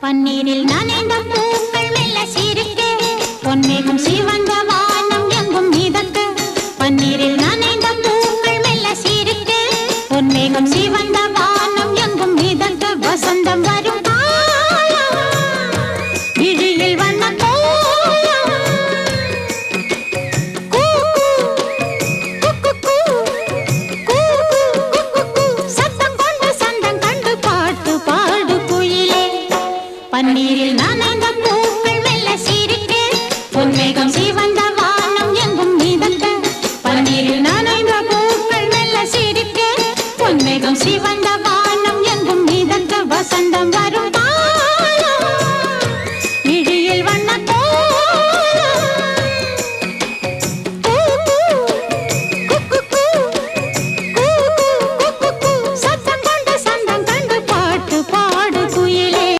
பன்னீரில் நனைந்த பூக்கள் மெல்ல சிரிக்க பொன்மேகம் சிவந்த வானம் எங்கும் மிதக்க பன்னீரில் நனைந்த பூக்கள் மெல்ல சிரிக்க பொன்மேகம் சிவந்த வானம் எங்கும் மிதக்க வசந்தம் வரும் விழியில் வண்ண சத்தம் கொண்டு சந்தம் கண்டு பாட்டு பாடு குயிலே பன்னீரில் நானே